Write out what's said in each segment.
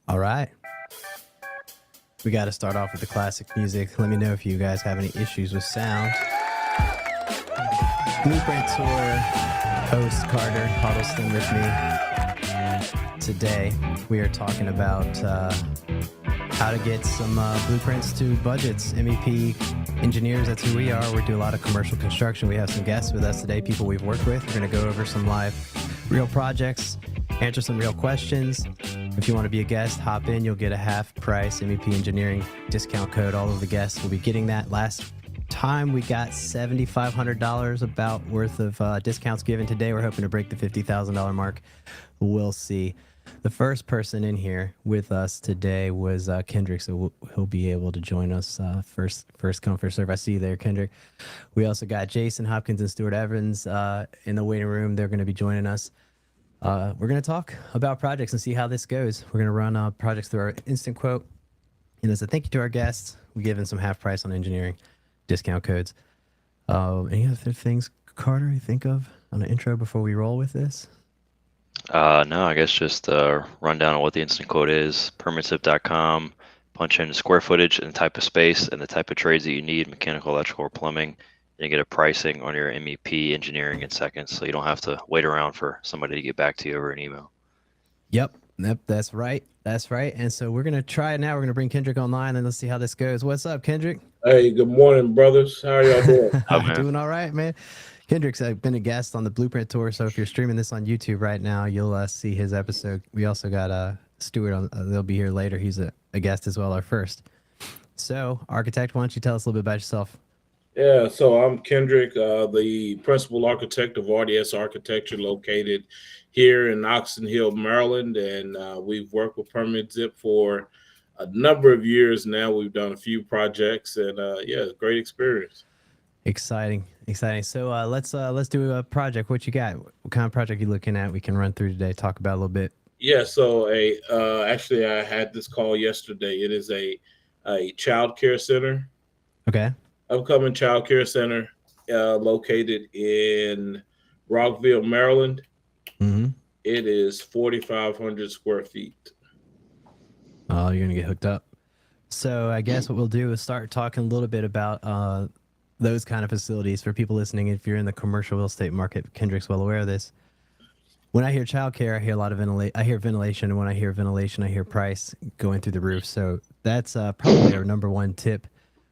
All right. We got to start off with the classic music. Let me know if you guys have any issues with sound. Blueprint Tour host Carter Huddleston with me. Today, we are talking about how to get some blueprints to budgets. MEP engineers, that's who we are. We do a lot of commercial construction. We have some guests with us today, people we've worked with. We're going to go over some live, real projects, answer some real questions. If you want to be a guest, hop in. You'll get a half price MEP engineering discount code. All of the guests will be getting that. Last time we got $7,500 about worth of discounts given. Today we're hoping to break the $50,000 mark. We'll see. The first person in here with us today was Kendrick, so he'll be able to join us first come, first serve. I see you there, Kendrick. We also got Jason Hopkins and Stuart Evans in the waiting room. They're going to be joining us. We're going to talk about projects and see how this goes. We're going to run projects through our instant quote. And as a thank you to our guests, we give them some half price on engineering discount codes. Any other things, Carter, you think of on an intro before we roll with this? No, I guess just run down on what the instant quote is, permitzip.com, punch in the square footage and the type of space and the type of trades that you need, mechanical, electrical, or plumbing. And you get a pricing on your MEP engineering in seconds, so you don't have to wait around for somebody to get back to you over an email. Yep, that's right. That's right. And so we're going to try it now. We're going to bring Kendrick online and let's see how this goes. What's up, Kendrick? Hey, good morning, brothers. How are y'all doing? I'm doing all right, man. Kendrick's been a guest on the Blueprint Tour, so if you're streaming this on YouTube right now, you'll see his episode. We also got Stuart on. They'll be here later. He's a guest as well, our first. So, Architect, why don't you tell us a little bit about yourself? Yeah, so I'm Kendrick, the principal architect of RDS Architecture, located here in Oxon Hill, Maryland, and we've worked with PermitZip for a number of years now. We've done a few projects, and yeah, great experience. Exciting. So let's do a project. What you got? What kind of project you looking at? We can run through today. Talk about a little bit. Yeah. So actually, I had this call yesterday. It is a child care center. Okay. Upcoming child care center located in Rockville, Maryland. Mm-hmm. It is 4,500 square feet. Oh, you're gonna get hooked up. So I guess what we'll do is start talking a little bit about those kind of facilities for people listening. If you're in the commercial real estate market, Kendrick's well aware of this. When I hear childcare, I hear a lot of ventilation. I hear ventilation, and when I hear ventilation, I hear price going through the roof. So that's probably our number one tip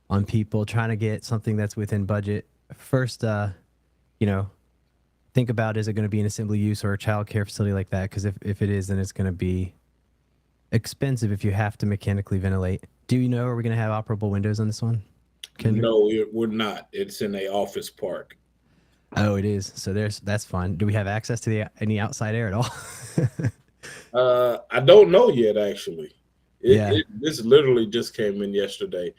on people trying to get something that's within budget. First, think about, is it going to be an assembly use or a child care facility like that? Because if it is, then it's going to be expensive if you have to mechanically ventilate. Do you know, are we going to have operable windows on this one, Kendrick? No, we're not. It's in a office park. Oh, it is. So that's fun. Do we have access to any outside air at all? I don't know yet, actually. Yeah. This literally just came in yesterday,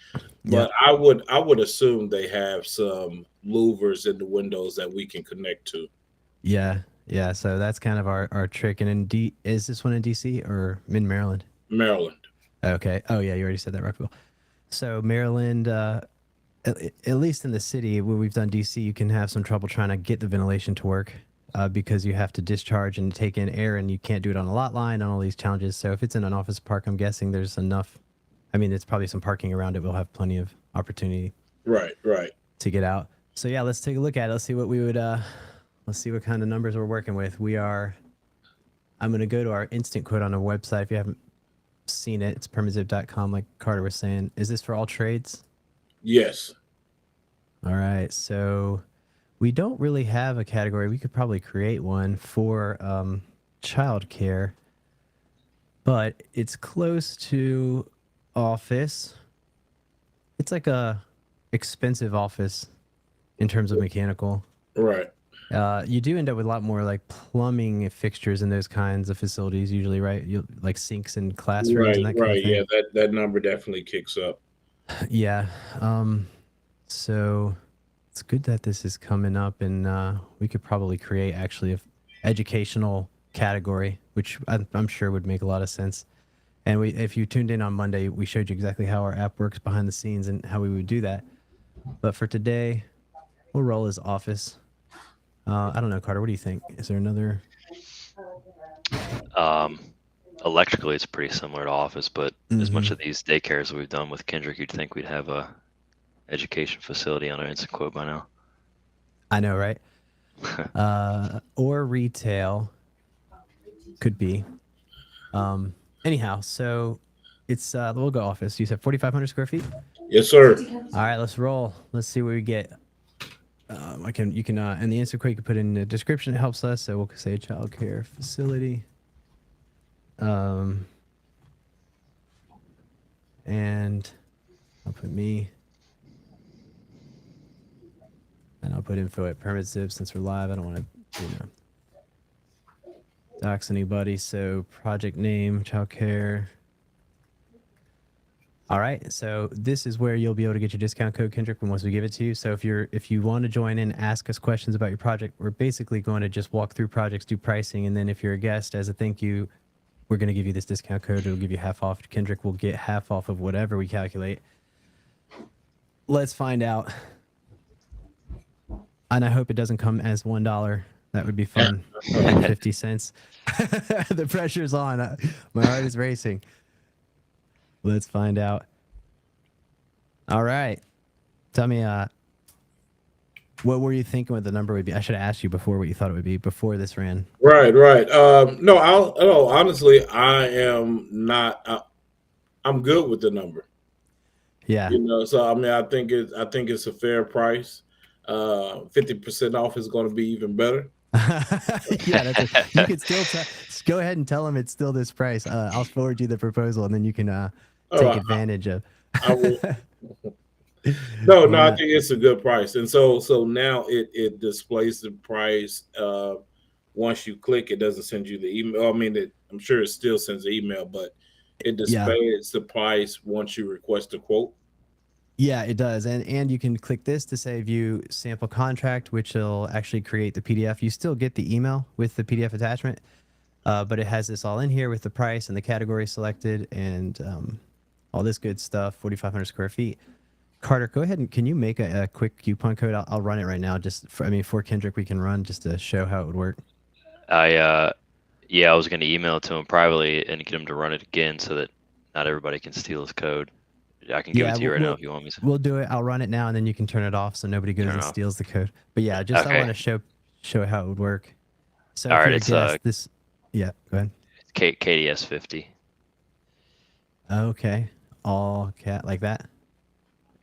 Yeah. but I would assume they have some louvers in the windows that we can connect to. Yeah. Yeah. So that's kind of our trick. And is this one in DC or in Maryland? Maryland. Okay. Oh yeah, you already said that, right? So Maryland, at least in the city, when we've done DC, you can have some trouble trying to get the ventilation to work because you have to discharge and take in air, and you can't do it on a lot line, on all these challenges. So if it's in an office park, I'm guessing there's enough. I mean, it's probably some parking around it. We'll have plenty of opportunity Right. to get out. So yeah, let's take a look at it. Let's see what we would. Let's see what kind of numbers we're working with. I'm going to go to our instant quote on the website. If you haven't seen it, it's permitzip.com, like Carter was saying. Is this for all trades? Yes. All right. So we don't really have a category. We could probably create one for childcare, but it's close to office. It's like a expensive office in terms of mechanical. Right. You do end up with a lot more like plumbing fixtures in those kinds of facilities usually, right? You like sinks and classrooms and that kind of thing. Yeah, that number definitely kicks up. Yeah. So it's good that this is coming up, and we could probably create actually a educational category, which I'm sure would make a lot of sense. And if you tuned in on Monday, we showed you exactly how our app works behind the scenes and how we would do that. But for today, we'll roll as office. I don't know, Carter, what do you think? Is there another? Electrically, it's pretty similar to office, but as much of these daycares we've done with Kendrick, you'd think we'd have a education facility on our instant quote by now. I know, right? Or retail could be. Anyhow, so it's we'll go office. You said 4,500 square feet? Yes, sir. All right, let's roll. Let's see what we get. You can and the instant quote you can put in the description. It helps us. So we'll say child care facility. And I'll put me. And I'll put info at PermitZip since we're live. I don't want to, dox anybody. So project name, childcare. All right. So this is where you'll be able to get your discount code, Kendrick, once we give it to you. So if you want to join in, ask us questions about your project. We're basically going to just walk through projects, do pricing, and then if you're a guest, as a thank you, we're going to give you this discount code. It'll give you half off. Kendrick will get half off of whatever we calculate. Let's find out. And I hope it doesn't come as $1. That would be fun. 50 cents. The pressure's on. My heart is racing. Let's find out. All right. Tell me, what were you thinking what the number would be? I should have asked you before what you thought it would be before this ran. Right. No, honestly, I am not. I'm good with the number. Yeah. So I mean, I think it's a fair price. 50% off is going to be even better. Yeah, you could still go ahead and tell them it's still this price. I'll forward you the proposal, and then you can take advantage of. I will. No, I think it's a good price, and so now it displays the price. Once you click, it doesn't send you the email. I mean, I'm sure it still sends the email, but it displays the price once you request a quote. Yeah, it does. And you can click this to say view sample contract, which will actually create the PDF. You still get the email with the PDF attachment, but it has this all in here with the price and the category selected and all this good stuff, 4,500 square feet. Carter, go ahead and can you make a quick coupon code? I'll run it right now. For Kendrick, we can run just to show how it would work. I was going to email it to him privately and get him to run it again so that not everybody can steal his code. I can give it to you right now if you want me to. We'll do it. I'll run it now, and then you can turn it off so nobody goes and steals the code. But yeah, just okay. I want to show how it would work. So all right, it's this. Yeah, go ahead. It's KDS 50. Okay, all cat like that.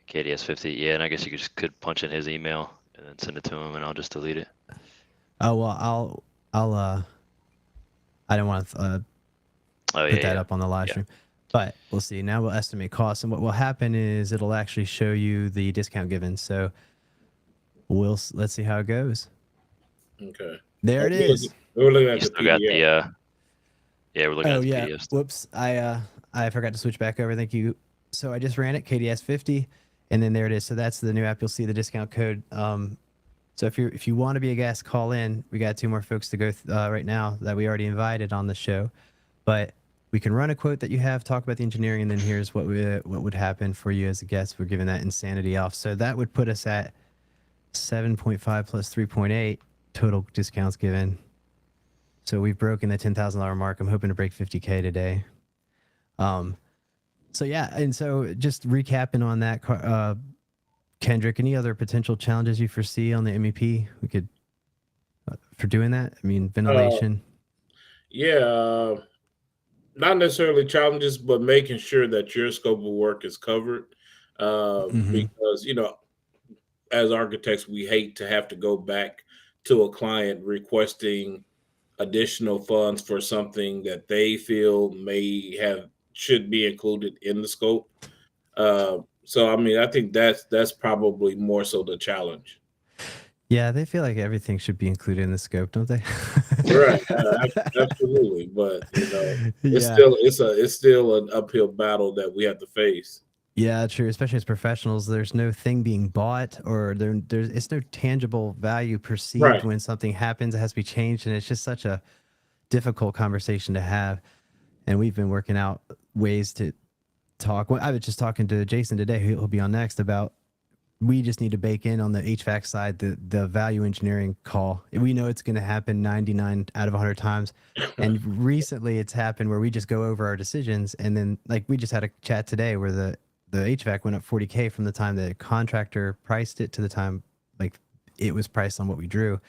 KDS 50. Yeah, and I guess you could punch in his email and then send it to him, and I'll just delete it. Oh well, I don't want to Oh put yeah, that yeah. up on the live Yeah. stream, but we'll see. Now we'll estimate costs, and what will happen is it'll actually show you the discount given. So let's see how it goes. Okay. There it We're is. looking at You the still got PDF. the yeah, we're looking Oh at the yeah. PDF. Whoops. I forgot to switch back over. Thank you. So I just ran it KDS 50, and then there it is. So that's the new app. You'll see the discount code. So if you want to be a guest, call in. We got 2 more folks to go right now that we already invited on the show, but we can run a quote that you have, talk about the engineering, and then here's what would happen for you as a guest. We're giving that insanity off. So that would put us at 7.5 plus 3.8 total discounts given. So we've broken the $10,000 mark. I'm hoping to break 50K today. So yeah, and so just recapping on that, Kendrick, any other potential challenges you foresee on the MEP we could for doing that? I mean, ventilation. Yeah, not necessarily challenges, but making sure that your scope of work is covered. Because as architects, we hate to have to go back to a client requesting additional funds for something that they feel should be included in the scope. So I mean, I think that's probably more so the challenge. Yeah, they feel like everything should be included in the scope, don't they? Right, absolutely. But Yeah. it's still an uphill battle that we have to face. Yeah, true. Especially as professionals, there's no thing being bought, or there's it's no tangible value perceived Right. when something happens. It has to be changed, and it's just such a difficult conversation to have. And we've been working out ways to talk. Well, I was just talking to Jason today, who'll be on next, about we just need to bake in on the HVAC side the value engineering call. We know it's going to happen 99 out of 100 times. And recently it's happened where we just go over our decisions, and then like we just had a chat today where the HVAC went up 40K from the time the contractor priced it to the time like it was priced on what we drew.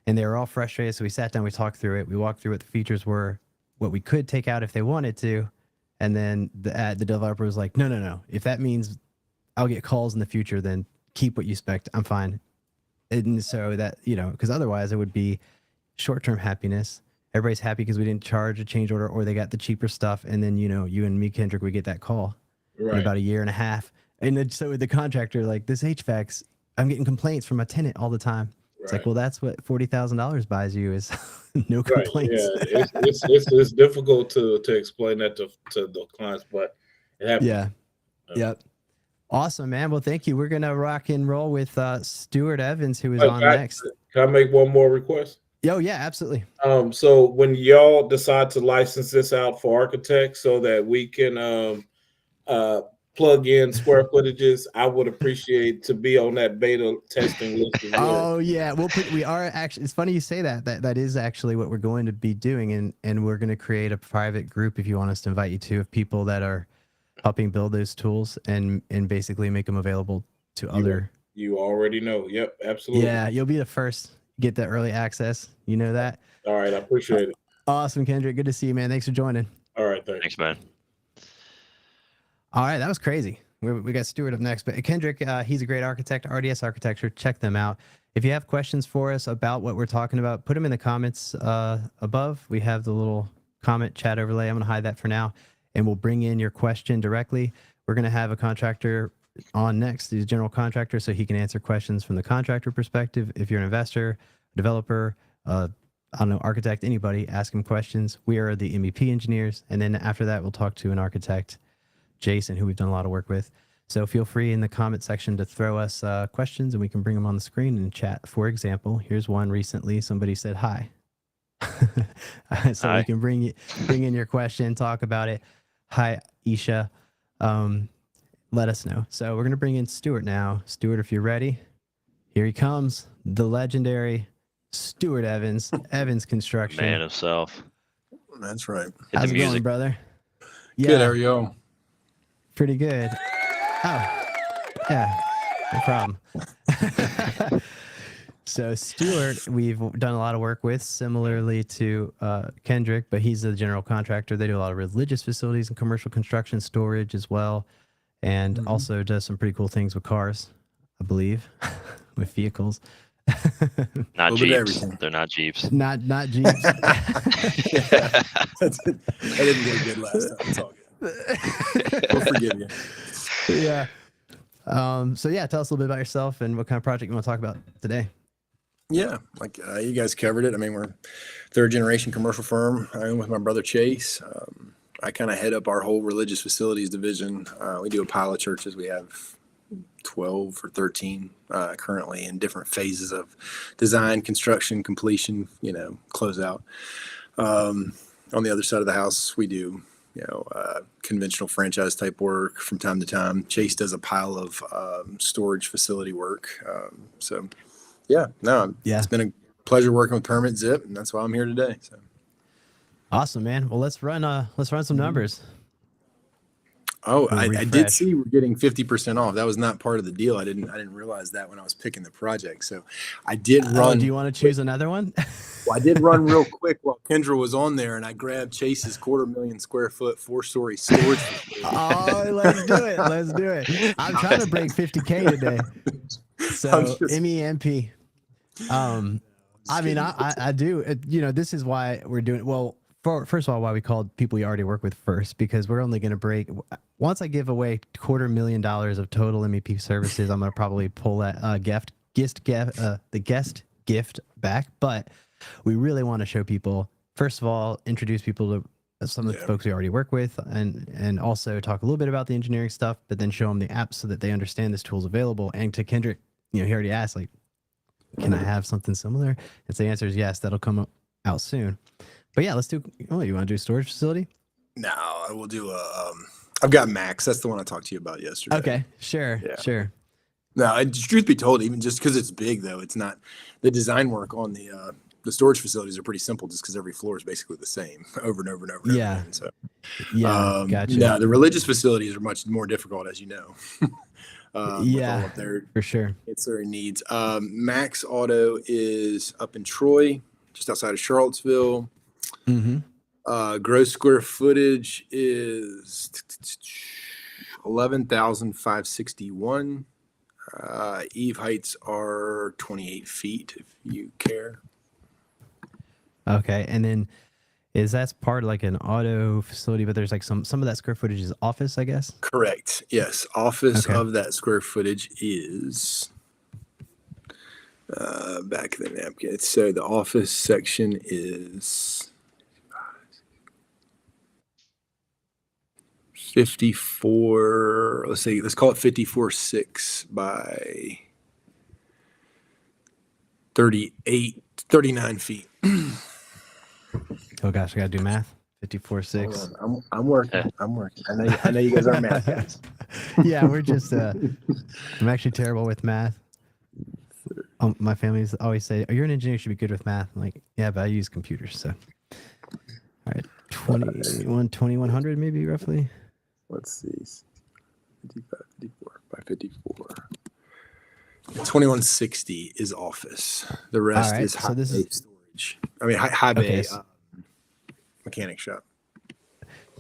And they were all frustrated. So we sat down, we talked through it. We walked through what the features were, what we could take out if they wanted to. And then the developer was like, no. If that means I'll get calls in the future, then keep what you spec. I'm fine. And so that, because otherwise it would be short-term happiness. Everybody's happy because we didn't charge a change order, or they got the cheaper stuff. And then, you and me, Kendrick, we get that call in Right. about a year and a half. And then, so the contractor, like, this HVAC's, I'm getting complaints from a tenant all the time. It's like, Right. well, that's what $40,000 buys you is no Right. complaints. Yeah. It's difficult to explain that to the clients, but it happens. Yeah. Yep. Awesome, man. Well, thank you. We're going to rock and roll with Stuart Evans, who is on next. Can I make one more request? Oh, yeah, absolutely. So when y'all decide to license this out for architects so that we can plug in square footages, I would appreciate to be on that beta testing list as well. Oh yeah, we are actually. It's funny you say that. That is actually what we're going to be doing, and we're going to create a private group, if you want us to invite you to, of people that are helping build those tools and basically make them available to other. You already know. Yep, absolutely. Yeah, you'll be the first. Get the early access. You know that. All right, I appreciate it. Awesome, Kendrick. Good to see you, man. Thanks for joining. All right, Thanks, man. All right, that was crazy. We got Stuart up next, but Kendrick, he's a great architect, RDS Architecture. Check them out. If you have questions for us about what we're talking about, put them in the comments above. We have the little comment chat overlay. I'm going to hide that for now, and we'll bring in your question directly. We're going to have a contractor on next. He's a general contractor, so he can answer questions from the contractor perspective. If you're an investor, developer, I don't know, architect, anybody, ask him questions. We are the MEP engineers, and then after that, we'll talk to an architect, Jason, who we've done a lot of work with. So feel free in the comment section to throw us questions, and we can bring them on the screen and chat. For example, here's one recently. Somebody said hi. So Hi. we can bring in your question, talk about it. Hi, Isha. Let us know. So we're going to bring in Stuart now. Stuart, if you're ready, here he comes. The legendary Stuart Evans, Evans Construction. Man himself. That's right. Hit How's the it going, music. brother? Good. How are you? Pretty good. Oh, yeah, no problem. So Stuart, we've done a lot of work with, similarly to Kendrick, but he's a general contractor. They do a lot of religious facilities and commercial construction, storage as well, and also does some pretty cool things with cars, I believe, with vehicles. Not Little bit of Jeeps. everything. They're not Jeeps. Not Jeeps. Yeah. I didn't get good last time. It's all good. We'll forgive you. Yeah. So yeah, tell us a little bit about yourself and what kind of project you want to talk about today. Yeah, like you guys covered it. I mean, we're a third generation commercial firm. I own with my brother Chase. I kind of head up our whole religious facilities division. We do a pile of churches. We have 12 or 13 currently in different phases of design, construction, completion, closeout. On the other side of the house, we do conventional franchise type work from time to time. Chase does a pile of storage facility work. It's been a pleasure working with Permit Zip, and that's why I'm here today. So awesome, man. Well, let's run some numbers. Oh, I did see we're getting 50% off. That was not part of the deal. I didn't realize that when I was picking the project. So I did run. Do you want to choose another one? Well, I did run real quick while Kendra was on there, and I grabbed Chase's 250,000 square foot 4-story storage facility. Oh, let's do it. Let's do it. I'm trying to break 50K today. So MEMP. I mean, I do. This is why we're doing well. First of all, why we called people we already work with first, because we're only going to break once I give away $250,000 of total MEP services. I'm going to probably pull that the guest gift back. But we really want to show people, first of all, introduce people to some of the folks we already work with, and also talk a little bit about the engineering stuff, but then show them the apps so that they understand this tool's available. And to Kendrick, he already asked, like, can I have something similar? And so the answer is yes. That'll come out soon. But yeah, let's do. Oh, you want to do a storage facility? No, I will do I've got Max. That's the one I talked to you about yesterday. Okay, sure. No, truth be told, even just because it's big, though, it's not. The design work on the storage facilities are pretty simple, just because every floor is basically the same over and over and over. Yeah. And so, Gotcha. No, the religious facilities are much more difficult, as you know. With all of their for sure. ancillary needs. Max Auto is up in Troy, just outside of Charlottesville. Mm-hmm. Gross square footage is 11,561. Eve heights are 28 feet, if you care. Okay, and then is that part of like an auto facility, but there's like some of that square footage is office, I guess? Correct. Yes. Office Okay. of that square footage is back in the napkin. So the office section is 54. Let's call it 54.6 by 39 feet. Oh gosh, I gotta do math. 54.6. I'm working. I know you guys are math guys. Yeah, we're just. I'm actually terrible with math. My family's always say, "Oh, you're an engineer. You should be good with math." I'm like, yeah, but I use computers. So, all right, 2100 maybe roughly. Let's see. 55, 54 by 54. 2160 is office. The rest is high bay storage. I mean, high bay mechanic shop.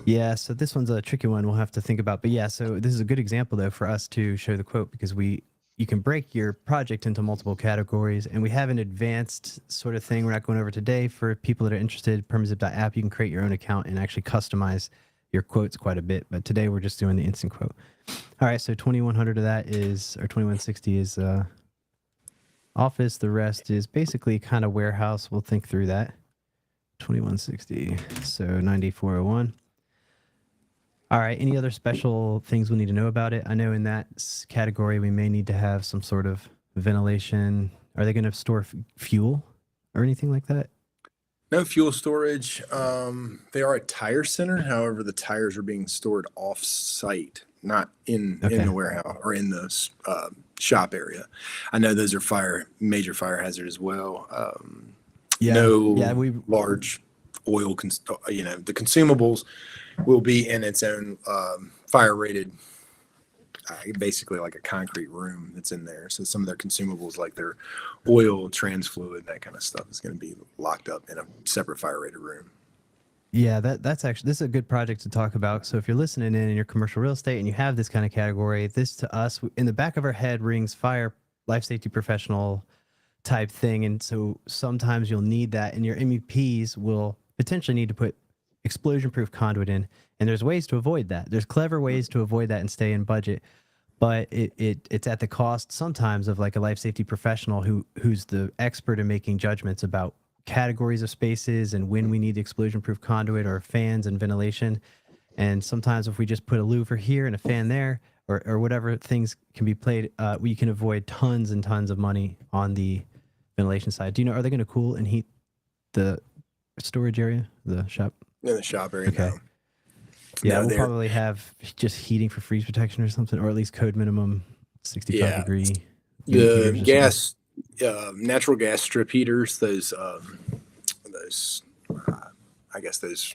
Yeah, so this one's a tricky one we'll have to think about. But yeah, so this is a good example though for us to show the quote, because you can break your project into multiple categories, and we have an advanced sort of thing we're not going over today for people that are interested. Permitzip.app, you can create your own account and actually customize your quotes quite a bit. But today we're just doing the instant quote. All right, so 2100 of that is, or 2160 is office. The rest is basically kind of warehouse. We'll think through that. 2160, so 9401. All right, any other special things we need to know about it? I know in that category we may need to have some sort of ventilation. Are they going to store fuel or anything like that? No fuel storage. They are a tire center. However, the tires are being stored off site, not in the warehouse or in the shop area. I know those are major fire hazard as well. Large oil, the consumables will be in its own fire rated, basically like a concrete room that's in there. So some of their consumables, like their oil, trans fluid, that kind of stuff, is going to be locked up in a separate fire rated room. Yeah, this is a good project to talk about. So if you're listening in your commercial real estate and you have this kind of category, this to us in the back of our head rings fire, life safety professional, type thing. And so sometimes you'll need that, and your MEPs will potentially need to put explosion proof conduit in. And there's ways to avoid that. There's clever ways to avoid that and stay in budget. But it's at the cost sometimes of like a life safety professional who's the expert in making judgments about categories of spaces and when we need explosion proof conduit or fans and ventilation. And sometimes if we just put a louver here and a fan there, or whatever things can be played, we can avoid tons and tons of money on the ventilation side. Do you know, are they going to cool and heat the storage area, the shop? In the shop area. Okay. No. Yeah, No, we'll they're- probably have just heating for freeze protection or something, or at least code minimum 65 Yeah. degree. The heaters or something. gas, natural gas strip heaters, those, I guess those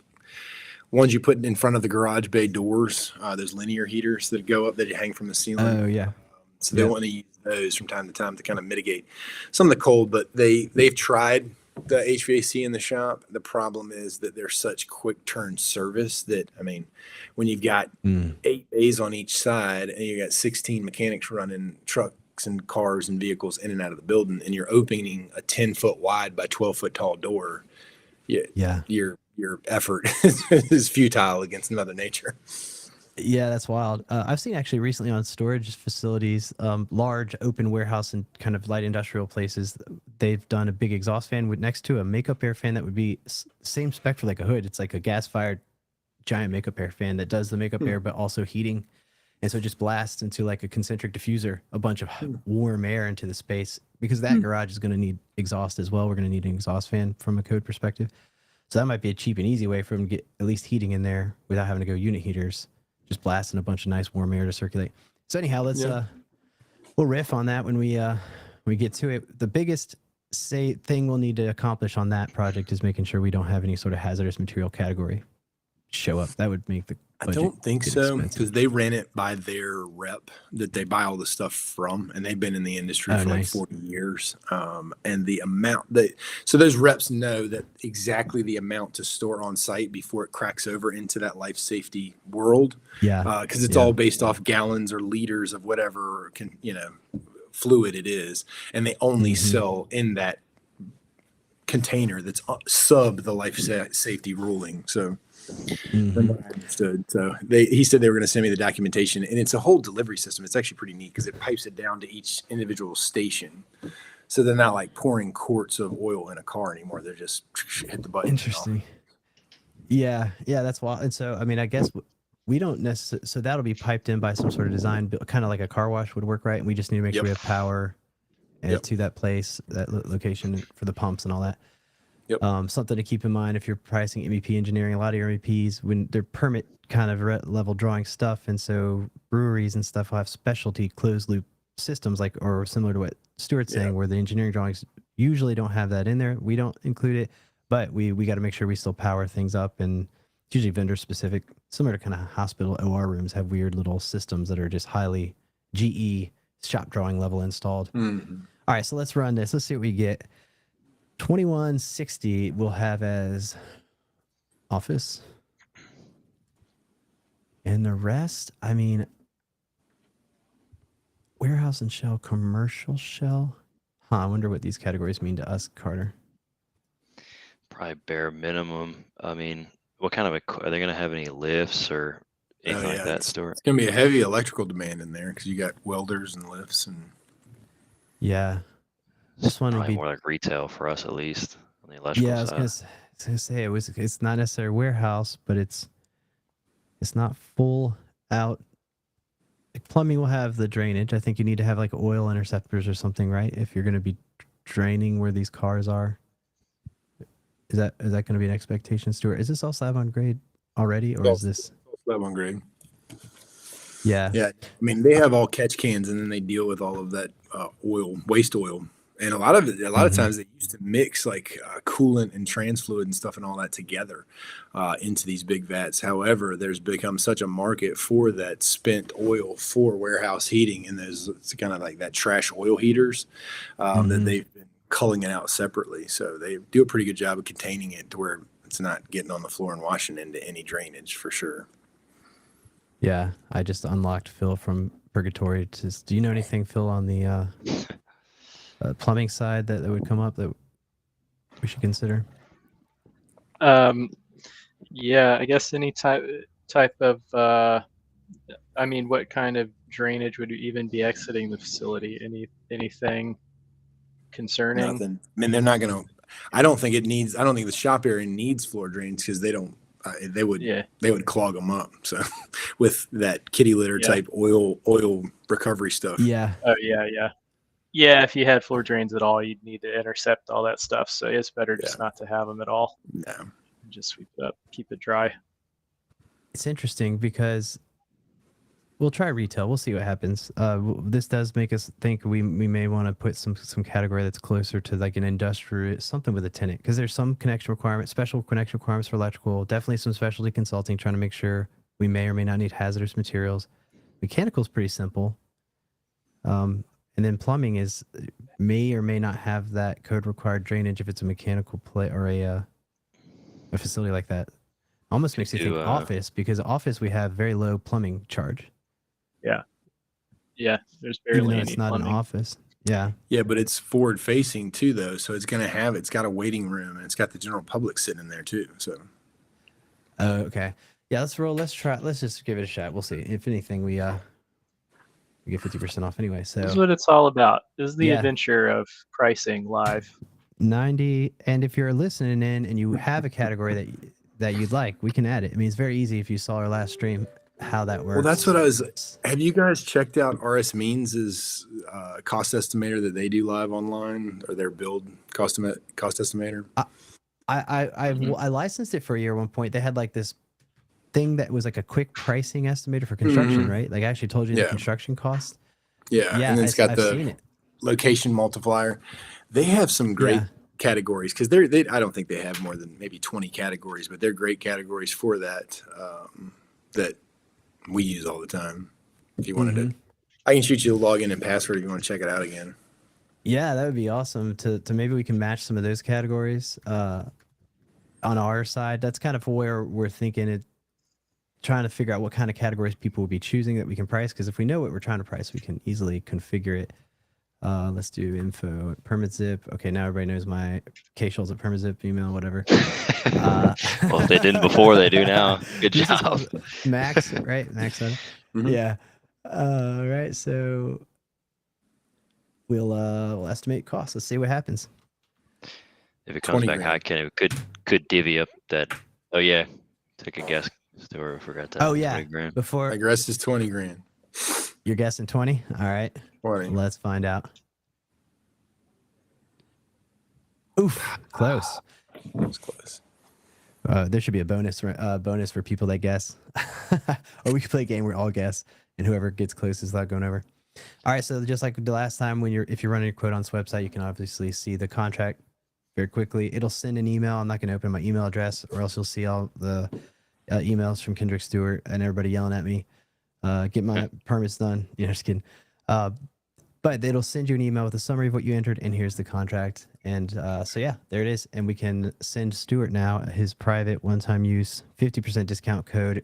ones you put in front of the garage bay doors, those linear heaters that go up that you hang from the ceiling. Oh yeah. So they Yeah. want to use those from time to time to kind of mitigate some of the cold, but they've tried the HVAC in the shop. The problem is that they're such quick turn service that, I mean, when you've got 8 bays on each side and you got 16 mechanics running trucks and cars and vehicles in and out of the building, and you're opening a 10-foot wide by 12-foot tall door, Yeah. your effort is futile against Mother Nature. Yeah, that's wild. I've seen actually recently on storage facilities, large open warehouse and kind of light industrial places, they've done a big exhaust fan with next to a makeup air fan that would be same spec for like a hood. It's like a gas fired giant makeup air fan that does the makeup air but also heating, and so it just blasts into like a concentric diffuser a bunch of warm air into the space, because that garage is going to need exhaust as well. We're going to need an exhaust fan from a code perspective, so that might be a cheap and easy way for them to get at least heating in there without having to go unit heaters. Just blasting a bunch of nice warm air to circulate. So anyhow, let's we'll riff on that when we get to it. The biggest thing we'll need to accomplish on that project is making sure we don't have any sort of hazardous material category show up. That would make the I budget don't think get so, expensive. because they ran it by their rep that they buy all the stuff from, and they've been in the industry Oh, for like nice. 40 years. And the amount so those reps know that exactly the amount to store on site before it cracks over into that life safety world, Yeah. because it's all based off gallons or liters of whatever fluid it is, and they only sell in that container that's sub the life safety ruling. So. From what I understood. So he said they were going to send me the documentation, and it's a whole delivery system. It's actually pretty neat because it pipes it down to each individual station. So they're not like pouring quarts of oil in a car anymore. They're just hit the button. Interesting. Yeah, that's wild. And so, I mean, I guess we don't necessarily, so that'll be piped in by some sort of design, kind of like a car wash would work, right? And we just need to make sure we have power to that place, that location for the pumps and all that. Yep. Something to keep in mind if you're pricing MEP engineering, a lot of your MEPs, when they're permit kind of level drawing stuff, and so breweries and stuff will have specialty closed loop systems, like, or similar to what Stuart's saying, where the engineering drawings usually don't have that in there. We don't include it, but we got to make sure we still power things up, and it's usually vendor specific, similar to kind of hospital OR rooms have weird little systems that are just highly GE shop drawing level installed. Mm-hmm. All right, so let's run this. Let's see what we get. 2160 we'll have as office, and the rest, I mean, warehouse and shell, commercial shell. I wonder what these categories mean to us, Carter. Probably bare minimum. I mean, what kind of are they going to have any lifts or anything like that, Stuart? It's going to be a heavy electrical demand in there because you got welders and lifts and. Yeah, this one would Probably be more like retail for us, at least on the electrical I was side. gonna say it's not necessarily a warehouse, but it's not full out. Like plumbing will have the drainage. I think you need to have like oil interceptors or something, right? If you're going to be draining where these cars are. Is that going to be an expectation, Stuart? Is this all slab on grade already, or is this Slab on grade? Yeah. Yeah. I mean, they have all catch cans, and then they deal with all of that waste oil. And a lot of times they used to mix like coolant and trans fluid and stuff and all that together into these big vats. However, there's become such a market for that spent oil for warehouse heating, and there's kind of like that trash oil heaters that they've been culling it out separately. So they do a pretty good job of containing it to where it's not getting on the floor and washing into any drainage for sure. Yeah, I just unlocked Phil from Purgatory. Do you know anything, Phil, on the plumbing side that would come up that we should consider? Yeah, I guess any type of I mean, what kind of drainage would you even be exiting the facility? Anything concerning? Nothing. I mean, they're not going to. I don't think the shop area needs floor drains because they don't. They would clog them up. So, with that kitty litter type oil recovery stuff. Yeah. Oh yeah. If you had floor drains at all, you'd need to intercept all that stuff. So it's better just not to have them at all. No. Just sweep it up, keep it dry. It's interesting because we'll try retail. We'll see what happens. This does make us think we may want to put some category that's closer to like an industrial, something with a tenant, because there's some connection requirements, special connection requirements for electrical, definitely some specialty consulting, trying to make sure we may or may not need hazardous materials. Mechanical is pretty simple. And then plumbing may or may not have that code required drainage if it's a mechanical play or a facility like that. Almost makes you think office, because office we have very low plumbing charge. Yeah, there's Even barely though any it's not plumbing. an office. Yeah. Yeah, but it's forward facing too, though. So it's got a waiting room and it's got the general public sitting in there too. So. Oh, okay. Yeah, let's roll. Let's just give it a shot. We'll see. If anything, we get 50% off anyway. So This is what it's all about. This is the Yeah. adventure of pricing live. 90. And if you're listening in and you have a category that you'd like, we can add it. I mean, it's very easy if you saw our last stream how that works. Well, that's what I was. Have you guys checked out RS Means' cost estimator that they do live online, or their build cost estimator? I licensed it for a year at one point. They had like this thing that was like a quick pricing estimator for construction, right? Like I actually told you the construction cost. Yeah, Yeah, and then it's got I've the seen it. location multiplier. They have some great categories because they I don't think they have more than maybe 20 categories, but they're great categories for that that we use all the time. If you wanted to, I can shoot you the login and password if you want to check it out again. Yeah, that would be awesome to maybe we can match some of those categories on our side. That's kind of where we're thinking it, trying to figure out what kind of categories people will be choosing that we can price. Because if we know what we're trying to price, we can easily configure it. Let's do info at PermitZip. Okay, now everybody knows my K-Schultz at PermitZip email, whatever. Well, if they didn't before, they do now. Good This is job. Max, right? Max said. Mhm. Yeah. Right. So we'll estimate costs. Let's see what happens. If it comes 20 back grand. high, Ken, it could divvy up that. Oh yeah, take a guess. Stuart, I forgot that. Oh yeah. 20 grand. Before My guess is 20 grand. you're guessing 20. All right. 20. Let's find out. Oof, close. That was close. There should be a bonus for people that guess, or we could play a game where all guess, and whoever gets closest without going over. All right, so just like the last time, if you're running your quote on this website, you can obviously see the contract very quickly. It'll send an email. I'm not going to open my email address, or else you'll see all the emails from Kendrick Stewart and everybody yelling at me. Get my permits done. Just kidding. But it'll send you an email with a summary of what you entered, and here's the contract. And so yeah, there it is. And we can send Stuart now his private one-time use 50% discount code,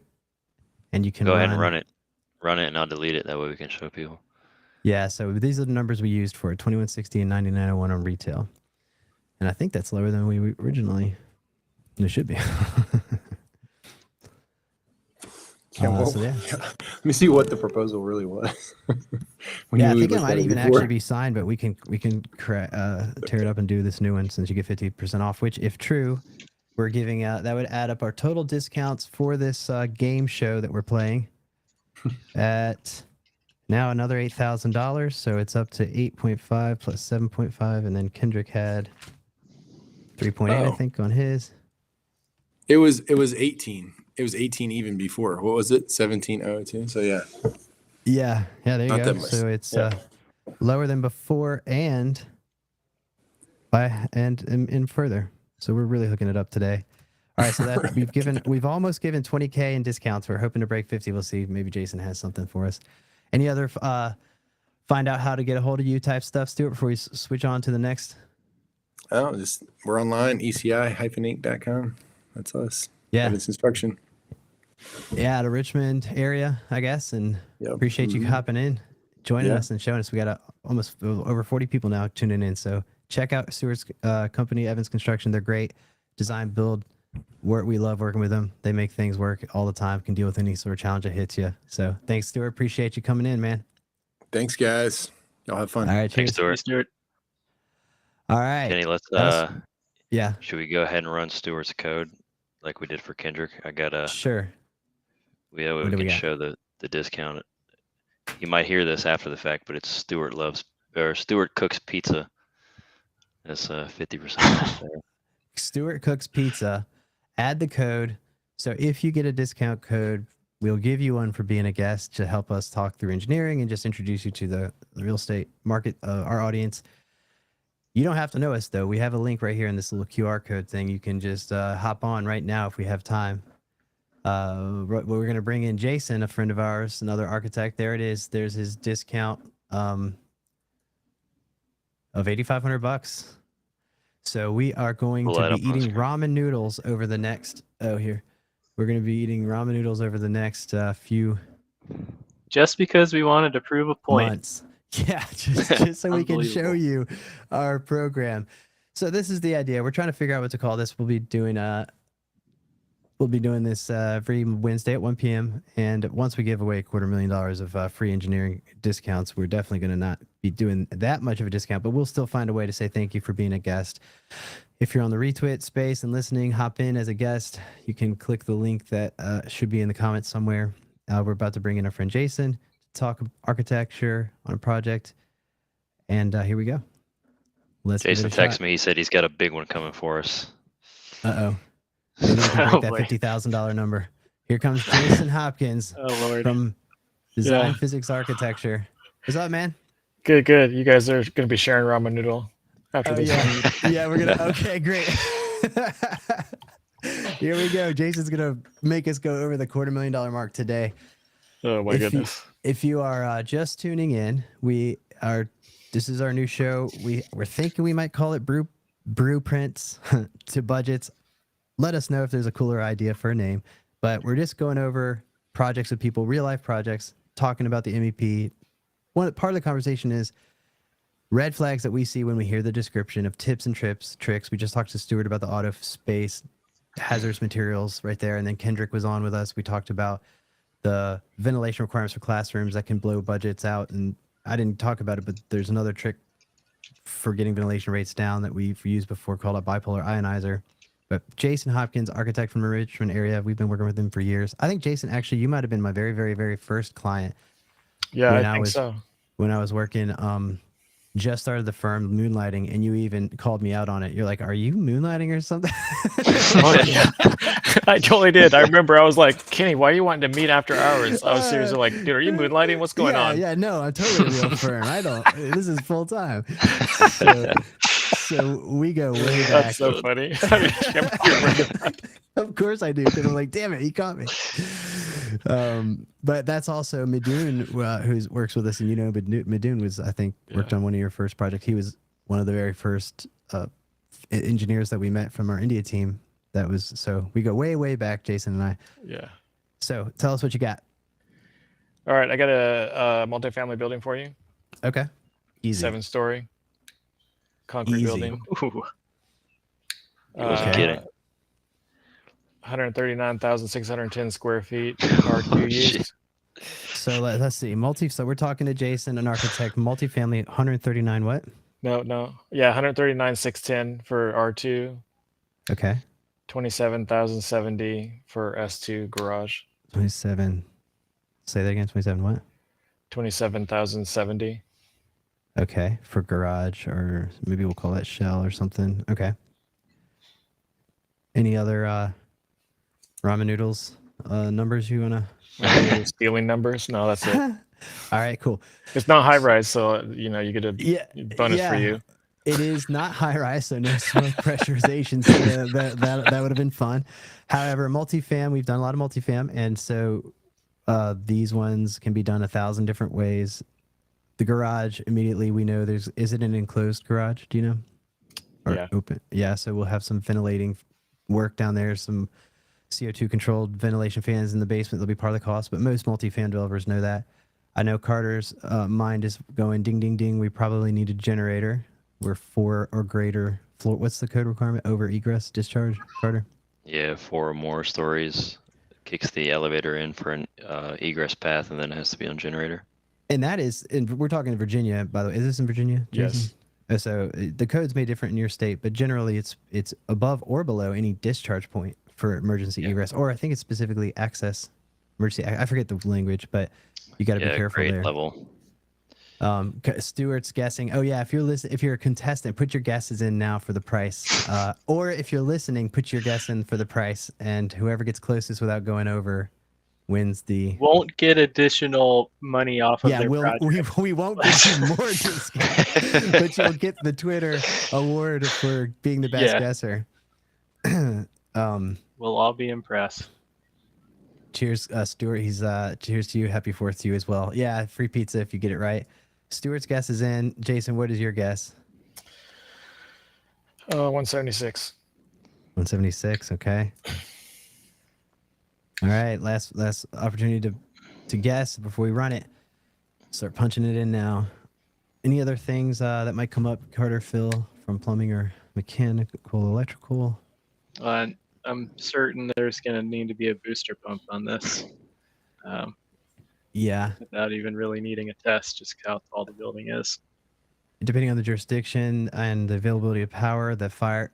and you can Go ahead and run it, and I'll delete it. That way we can show people. Yeah. So these are the numbers we used for 2160 and 9901 on retail, and I think that's lower than we originally. It should be. So yeah. Let me see what the proposal really was. Yeah, I think it might even actually be signed, but we can tear it up and do this new one since you get 50% off. Which, if true, we're giving out that would add up our total discounts for this game show that we're playing at now another $8,000. So it's up to 8.5 plus 7.5, and then Kendrick had 3.8, I think, on his. It was 18. It was 18 even before. What was it? 1702. So yeah. Yeah, there you Not go. that much. So it's lower than before and further. So we're really hooking it up today. All right, so that we've almost given 20K in discounts. We're hoping to break 50. We'll see. Maybe Jason has something for us. Any other find out how to get a hold of you type stuff, Stuart, before we switch on to the next? Oh, we're online, eci-inc.com. That's us. Yeah. It's instruction. Yeah, the Richmond area, I guess. And Yep. appreciate you hopping in, joining us and showing us. We got almost over 40 people now tuning in. So check out Stewart's company, Evans Construction. They're great. Design, build, work. We love working with them. They make things work all the time. Can deal with any sort of challenge that hits you. So thanks, Stewart. Appreciate you coming in, man. Thanks, guys. Y'all have fun. All right, Thanks, cheers. Stuart. All right. Kenny, let's That yeah, should we go ahead and run Stuart's code like we did for Kendrick? I got sure. we What do we can got? show the discount. You might hear this after the fact, but it's Stuart Cooks Pizza. That's 50% off there. Stewart Cooks Pizza. Add the code. So if you get a discount code, we'll give you one for being a guest to help us talk through engineering and just introduce you to the real estate market, our audience. You don't have to know us, though. We have a link right here in this little QR code thing. You can just hop on right now if we have time. We're going to bring in Jason, a friend of ours, another architect. There it is. There's his discount of $8,500. So we are going Pull to that be up on eating screen. ramen noodles over the next. Oh, here. We're going to be eating ramen noodles over the next few Just because we wanted to prove a point. months. Yeah, just so we can show Unbelievable. you our program. So this is the idea. We're trying to figure out what to call this. We'll be doing this every Wednesday at 1 p.m. And once we give away $250,000 of free engineering discounts, we're definitely going to not be doing that much of a discount, but we'll still find a way to say thank you for being a guest. If you're on the retweet space and listening, hop in as a guest. You can click the link that should be in the comments somewhere. We're about to bring in our friend Jason to talk architecture on a project. And here we go. Let's Jason give it a texted me. He said he's got a big one coming for us. shot. Uh-oh. Maybe we can Oh, break that boy. $50,000 number. Here comes Jason Hopkins Oh Lord. from Design Yeah. Physics Architecture. What's up, man? Good, good. You guys are going to be sharing ramen noodle after Oh, this. yeah. Yeah, we're gonna. Okay, great. Here we go. Jason's gonna make us go over the $250,000 mark today. Oh my If you- goodness. If you are just tuning in, this is our new show. We're thinking we might call it Blueprints to Budgets. Let us know if there's a cooler idea for a name. But we're just going over projects with people, real life projects, talking about the MEP. One part of the conversation is red flags that we see when we hear the description of tips and tricks. We just talked to Stuart about the auto space, hazardous materials right there. And then Kendrick was on with us. We talked about the ventilation requirements for classrooms that can blow budgets out. And I didn't talk about it, but there's another trick for getting ventilation rates down that we've used before called a bipolar ionizer. But Jason Hopkins, architect from the Richmond area, we've been working with him for years. I think, Jason, actually, you might have been my very, very, very first client Yeah, when I I think was- so. when I was working. Just started the firm moonlighting, and you even called me out on it. You're like, "Are you moonlighting or something?" Oh, yeah. I totally did. I remember I was like, Kenny, why are you wanting to meet after hours? I was seriously like, dude, are you moonlighting? What's going yeah, on? Yeah, no, I'm totally a real firm. I don't. This is full time. So we go way back. That's so funny. I mean, I can't believe it. Of course I do, because I'm like, damn it, he caught me. But that's also Midun, who works with us, and Midun was, I think, worked on one of your first projects. He was one of the very first engineers that we met from our India team. So we go way, way back, Jason and I. Yeah. So tell us what you got. All right. I got a multifamily building for you. Okay. Easy. 7-story concrete Easy. building. Ooh. He wasn't Okay. kidding. 139,610 square feet. RQ Shit. used. So let's see. So we're talking to Jason, an architect, multifamily, 139 what? No. Yeah, 139,610 for R2. Okay. 27,070 for S2 garage. 27. Say that again. 27 what? 27,070. Okay. For garage, or maybe we'll call that shell or something. Okay. Any other ramen noodles numbers you want to? Stealing numbers? No, that's it. All right, cool. It's not high rise, so you get a Yeah. bonus for yeah. you. It is not high rise, so no smoke pressurization. So that would have been fun. However, multifam, we've done a lot of multifam, and so these ones can be done 1,000 different ways. The garage, immediately we know is it an enclosed garage? Do you know? Or Yeah. open? Yeah. So we'll have some ventilating work down there, some CO2 controlled ventilation fans in the basement. They'll be part of the cost, but most multifam developers know that. I know Carter's mind is going ding, ding, ding. We probably need a generator. We're 4 or greater floor. What's the code requirement? Over egress discharge, Carter? Yeah, 4 or more stories. Kicks the elevator in for an egress path, and then it has to be on generator. And that is, and we're talking Virginia, by the way. Is this in Virginia, Jason? Yes. So the codes may differ in your state, but generally it's above or below any discharge point for emergency Yeah. egress, or I think it's specifically access emergency. I forget the language, but you got to be careful grade there. level. Stuart's guessing. Oh yeah, if you're a contestant, put your guesses in now for the price. Or if you're listening, put your guess in for the price, and whoever gets closest without going over wins the. Won't get additional money off of Yeah, their project. we won't give you more discount, but you'll get the Twitter award for being the best Yeah. guesser. We'll all be impressed. Cheers, Stuart. He's cheers to you. Happy 4th to you as well. Yeah, free pizza if you get it right. Stuart's guess is in. Jason, what is your guess? 176. 176. Okay. All right. Last opportunity to guess before we run it. Start punching it in now. Any other things that might come up, Carter, Phil, from plumbing or mechanical, electrical? I'm certain there's going to need to be a booster pump on this. Yeah. Without even really needing a test, just how tall the building is. Depending on the jurisdiction and the availability of power, the fire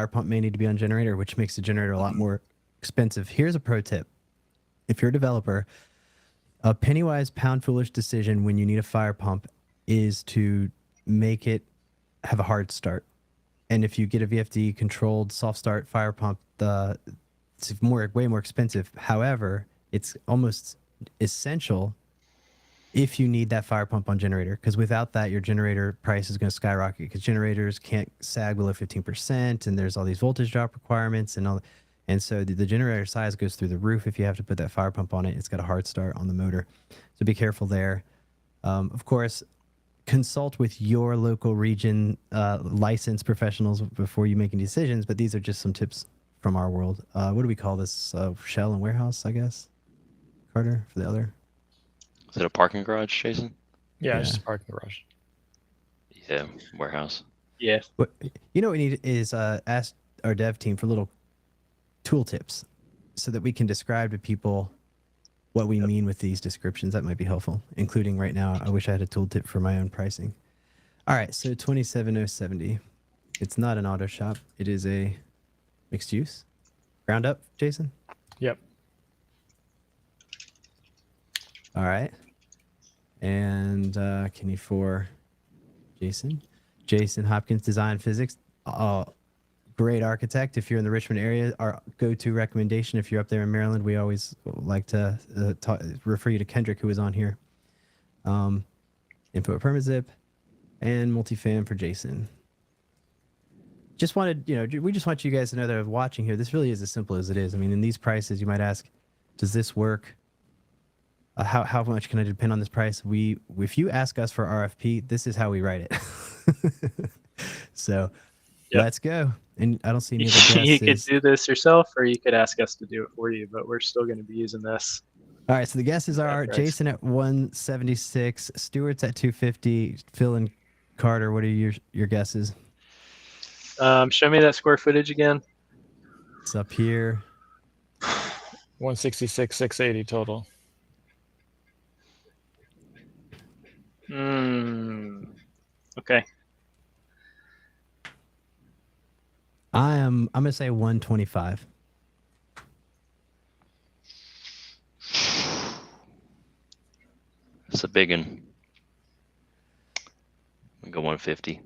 pump may need to be on generator, which makes the generator a lot more expensive. Here's a pro tip. If you're a developer, a penny wise, pound foolish decision when you need a fire pump is to make it have a hard start. And if you get a VFD controlled soft start fire pump, it's way more expensive. However, it's almost essential if you need that fire pump on generator, because without that, your generator price is going to skyrocket because generators can't sag below 15%, and there's all these voltage drop requirements and all. And so the generator size goes through the roof if you have to put that fire pump on it. It's got a hard start on the motor, so be careful there. Of course, consult with your local region licensed professionals before you make any decisions. But these are just some tips from our world. What do we call this? Shell and warehouse, I guess. Carter, for the other. Is it a parking garage, Jason? Yeah, Yeah. it's just a parking garage. Yeah, warehouse. Yeah. What you know what we need is ask our dev team for little tool tips so that we can describe to people what we mean with these descriptions. That might be helpful, including right now. I wish I had a tool tip for my own pricing. All right, so 27070. It's not an auto shop. It is a mixed use. Ground up, Jason? Yep. All right. And Kenny for Jason. Jason Hopkins, Design Physics. Great architect. If you're in the Richmond area, our go-to recommendation, if you're up there in Maryland, we always like to refer you to Kendrick, who was on here. Input permit zip and multifam for Jason. Just wanted, we just want you guys to know that are watching here. This really is as simple as it is. I mean, in these prices, you might ask, does this work? How much can I depend on this price? If you ask us for RFP, this is how we write it. So Yep. Let's go. And I don't see any other guesses. You could do this yourself, or you could ask us to do it for you, but we're still going to be using this. All right, so the guesses are price. Jason at 176, Stewart's at 250, Phil and Carter. What are your guesses? Show me that square footage again. It's up here. 166, 680 total. Okay. I'm gonna say 125. It's a big one. I'll go 150.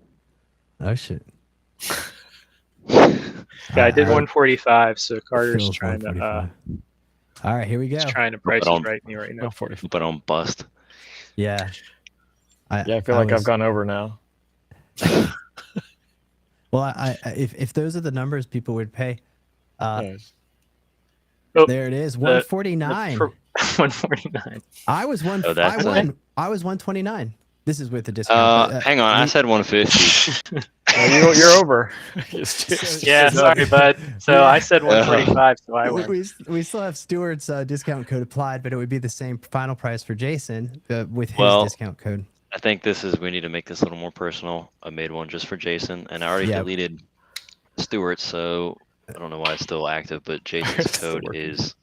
Oh shit. Yeah, I did All right, 145, so Carter's Phil's trying to 145. All right, here we go. he's trying to price on. it right me right now. 140. But on bust. Yeah. Yeah, I feel like I've was- gone over now. Well, if those are the numbers people would pay, Nice. Oh, there it is, 149. 149. I was one. Oh, that's I 129. This is with the discount. but, Hang on, I said 150. You're over. Yeah, sorry, bud. So I said 125, so I we, win. we still have Stuart's discount code applied, but it would be the same final price for Jason with his Well, discount code. I think we need to make this a little more personal. I made one just for Jason, and I already Yeah. deleted Stuart, so I don't know why it's still active. But Jason's Still code working. is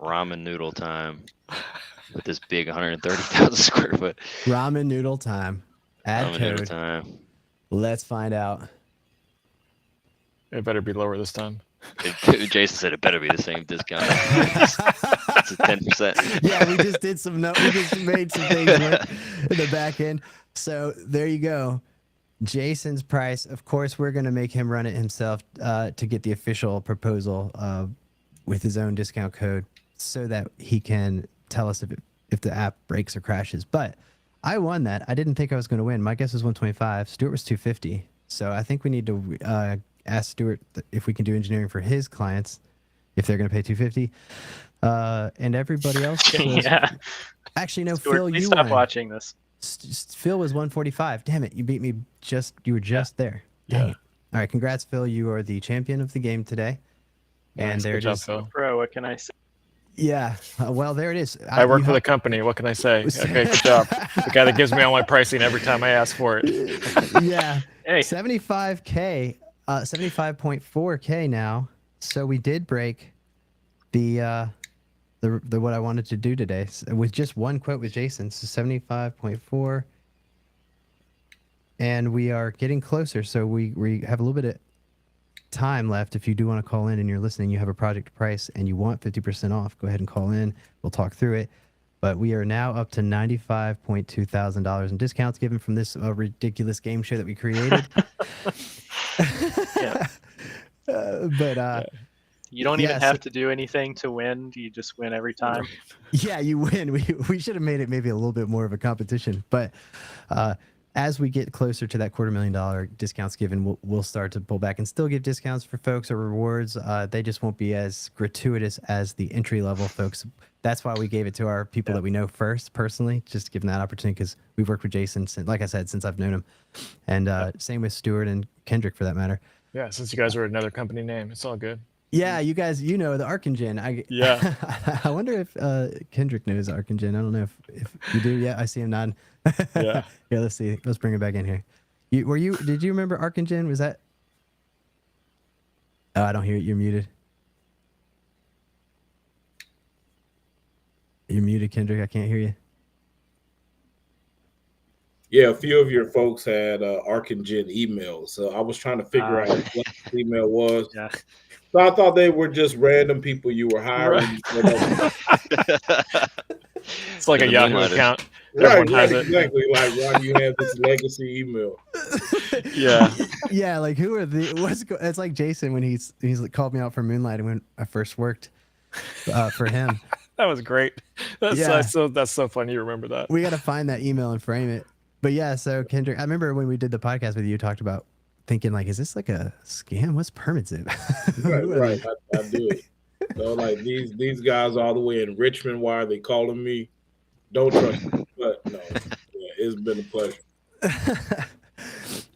ramen noodle time with this big 130,000 square foot Ramen noodle time. Add ramen noodle code. time. Let's find out. It better be lower this time. Jason said it better be the same discount. It's a 10%. Yeah, we just did some. We just made some things work in the back end. So there you go. Jason's price. Of course, we're going to make him run it himself to get the official proposal with his own discount code, so that he can tell us if the app breaks or crashes. But I won that. I didn't think I was going to win. My guess was 125. Stuart was 250. So I think we need to ask Stuart if we can do engineering for his clients, if they're going to pay 250. And everybody else. Yeah. Actually, no, Stuart, Phil, please you stop won. watching this. Phil was 145. Damn it, you beat me. You were just there. Dang Yeah. it. All right, congrats, Phil. You are the champion of the game today. And Nice. there Good it job, is. Phil. Bro, what can I say? Yeah. Well, there it is. I work you for the have- company. What can I say? Okay, good job. The guy that gives me all my pricing every time I ask for it. Yeah. Hey, 75K, 75.4K now. So we did break the what I wanted to do today with just one quote with Jason. So 75.4. And we are getting closer. So we have a little bit of time left. If you do want to call in and you're listening, you have a project price and you want 50% off, go ahead and call in. We'll talk through it. But we are now up to $95.2 thousand in discounts given from this ridiculous game show that we created. Yeah. But you don't even yes. have to do anything to win. You just win every time. yeah, you win. We should have made it maybe a little bit more of a competition. But as we get closer to that $250,000 discounts given, we'll start to pull back and still give discounts for folks or rewards. They just won't be as gratuitous as the entry level folks. That's why we gave it to our people that we know first, personally, just to give them that opportunity, because we've worked with Jason, like I said, since I've known him. And same with Stuart and Kendrick, for that matter. Yeah, since you guys are another company name, it's all good. Yeah, you guys, the Arcingen. Yeah. I wonder if Kendrick knows Arcingen. I don't know if you do. Yeah, I see him nodding. Yeah. Yeah, let's see. Let's bring it back in here. Did you remember Arcingen? Was that? Oh, I don't hear it. You're muted. You're muted, Kendrick. I can't hear you. Yeah, a few of your folks had Arcingen emails, so I was trying to figure out what the email was. Yeah. So I thought they were just random people you were hiring. It's like a The Yahoo Moonlighters. account. Right, Everyone has it. exactly. Like, why do you have this legacy email? Yeah. Yeah, like who are it's like Jason when he's like, called me out for Moonlighting when I first worked for him. That was great. That's Yeah. that's so funny you remember that. We got to find that email and frame it. But yeah, so Kendrick, I remember when we did the podcast with you, talked about thinking like, is this like a scam? What's PermitZip? Right. I do it. So like these guys all the way in Richmond, why are they calling me? Don't trust me. But no, yeah, it's been a pleasure.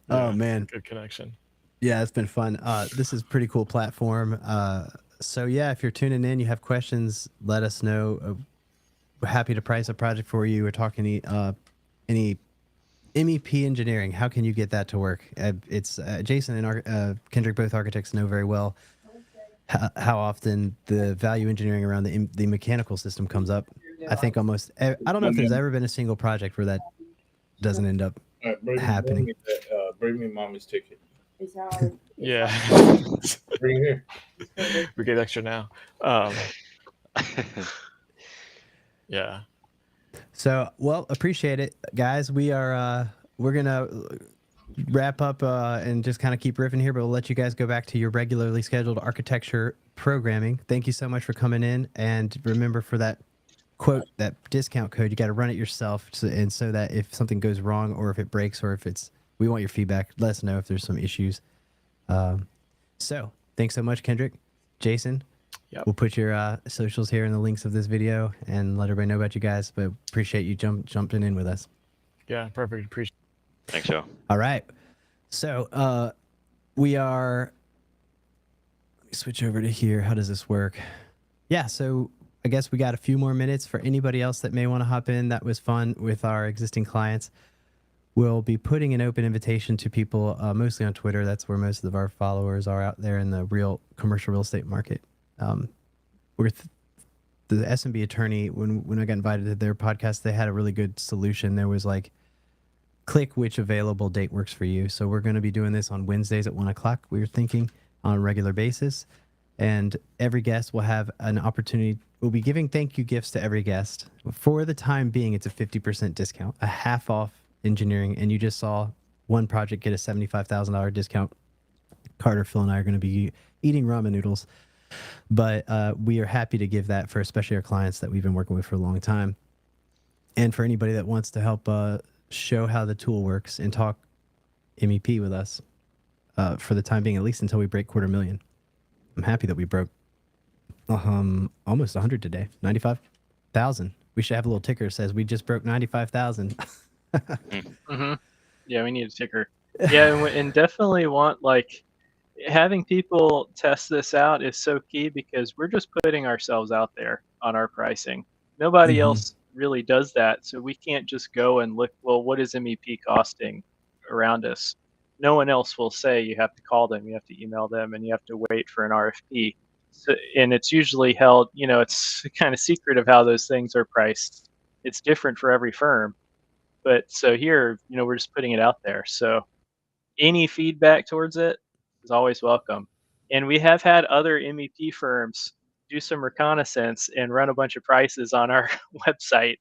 Oh man. Good connection. Yeah, it's been fun. This is a pretty cool platform. So yeah, if you're tuning in, you have questions, let us know. We're happy to price a project for you. We're talking any MEP engineering. How can you get that to work? It's Jason and Kendrick, both architects, know very well how often the value engineering around the mechanical system comes up. I think almost. I don't know if there's ever been a single project where that doesn't end up All right, happening. Bring me mommy's ticket. Yeah. Bring it here. We get extra now. Yeah. So, well, appreciate it, guys. We're gonna wrap up and just kind of keep riffing here, but we'll let you guys go back to your regularly scheduled architecture programming. Thank you so much for coming in, and remember, for that quote, that discount code, you got to run it yourself, and so that if something goes wrong or if it breaks or if we want your feedback. Let us know if there's some issues. So thanks so much, Kendrick, Jason. Yep. We'll put your socials here in the links of this video and let everybody know about you guys. But appreciate you jumping in with us. Yeah. Perfect. Appreciate. Thanks, Joe. All right. So we are. Let me switch over to here. How does this work? Yeah. So I guess we got a few more minutes for anybody else that may want to hop in. That was fun with our existing clients. We'll be putting an open invitation to people, mostly on Twitter. That's where most of our followers are out there in the real commercial real estate market. With the SMB attorney, when I got invited to their podcast, they had a really good solution. There was like, click which available date works for you. So we're going to be doing this on Wednesdays at 1:00. We were thinking on a regular basis, and every guest will have an opportunity. We'll be giving thank you gifts to every guest. For the time being, it's a 50% discount, a half off engineering, and you just saw one project get a $75,000 discount. Carter, Phil, and I are going to be eating ramen noodles, but we are happy to give that for especially our clients that we've been working with for a long time, and for anybody that wants to help show how the tool works and talk MEP with us for the time being, at least until we break 250,000. I'm happy that we broke almost 100 today, 95,000. We should have a little ticker that says we just broke 95,000. Mm-hmm. Yeah, we need a ticker. Yeah, and definitely want, like, having people test this out is so key, because we're just putting ourselves out there on our pricing. Nobody Mhm. else really does that, so we can't just go and look, well, what is MEP costing around us? No one else will say. You have to call them, you have to email them, and you have to wait for an RFP. So, and it's usually held, it's kind of secret of how those things are priced. It's different for every firm. But so here, we're just putting it out there. So any feedback towards it is always welcome. And we have had other MEP firms do some reconnaissance and run a bunch of prices on our website,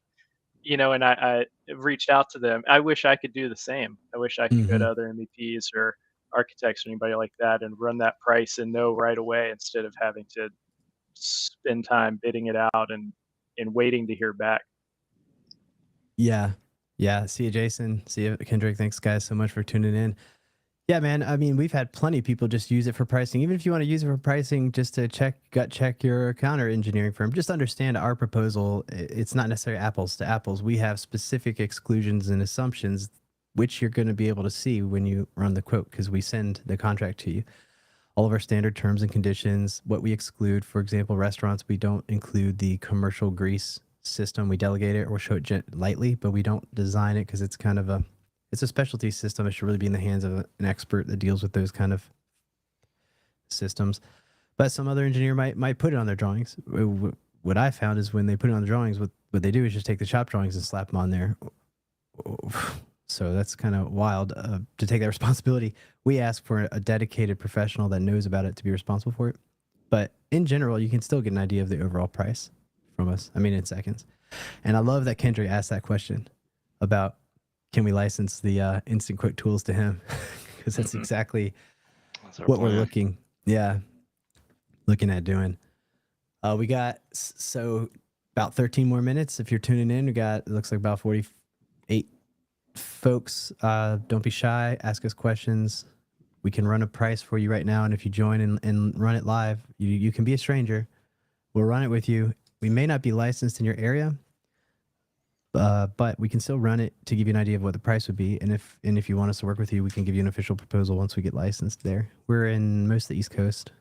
and I reached out to them. I wish I could do the same. I wish I could go to other MEPs or architects or anybody like that and run that price and know right away, instead of having to spend time bidding it out and waiting to hear back. Yeah. Yeah. See you, Jason. See you, Kendrick. Thanks, guys, so much for tuning in. Yeah, man. I mean, we've had plenty of people just use it for pricing. Even if you want to use it for pricing, just to gut check your counter engineering firm, just understand our proposal. It's not necessarily apples to apples. We have specific exclusions and assumptions, which you're going to be able to see when you run the quote, because we send the contract to you. All of our standard terms and conditions, what we exclude. For example, restaurants, we don't include the commercial grease system. We delegate it or show it lightly, but we don't design it, because it's kind of it's a specialty system. It should really be in the hands of an expert that deals with those kind of systems. But some other engineer might put it on their drawings. What I found is when they put it on the drawings, what they do is just take the shop drawings and slap them on there. So that's kind of wild to take that responsibility. We ask for a dedicated professional that knows about it to be responsible for it. But in general, you can still get an idea of the overall price from us. I mean, in seconds. And I love that Kendrick asked that question about, can we license the instant quote tools to him? Because that's exactly That's our what we're plan. looking at doing. We got about 13 more minutes. If you're tuning in, it looks like about 48 folks. Don't be shy. Ask us questions. We can run a price for you right now. And if you join and run it live, you can be a stranger. We'll run it with you. We may not be licensed in your area, but we can still run it to give you an idea of what the price would be. And if you want us to work with you, we can give you an official proposal once we get licensed there. We're in most of the East Coast.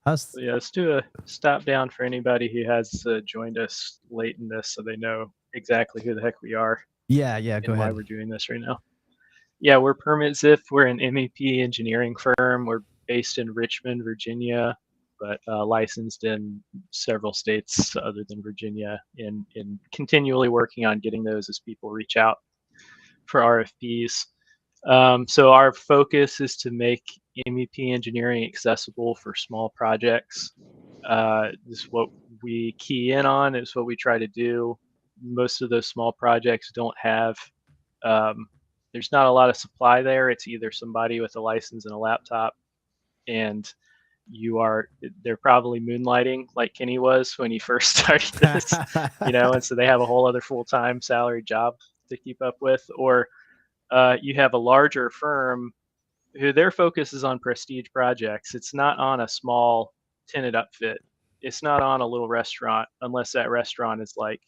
So yeah, let's do a stop down for anybody who has joined us late in this, so they know exactly who the heck we are. Yeah, go and why ahead. we're doing this right now. Yeah, we're Permit Zip. We're an MEP engineering firm. We're based in Richmond, Virginia, but licensed in several states other than Virginia, and continually working on getting those as people reach out for RFPs. So our focus is to make MEP engineering accessible for small projects. This is what we key in on. It's what we try to do. Most of those small projects don't have, there's not a lot of supply there. It's either somebody with a license and a laptop, and they're probably moonlighting like Kenny was when he first started this, and so they have a whole other full-time salary job to keep up with. Or you have a larger firm who their focus is on prestige projects. It's not on a small tenant upfit. It's not on a little restaurant, unless that restaurant is like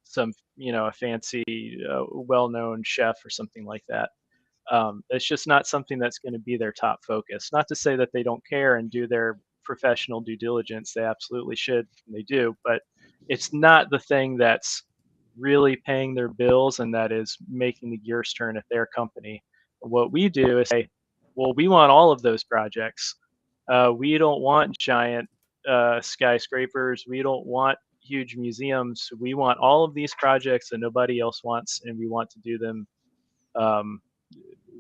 some, a fancy, well-known chef or something like that. It's just not something that's going to be their top focus. Not to say that they don't care and do their professional due diligence. They absolutely should. And they do, but it's not the thing that's really paying their bills and that is making the gears turn at their company. What we do is say, well, we want all of those projects. We don't want giant skyscrapers. We don't want huge museums. We want all of these projects that nobody else wants, and we want to do them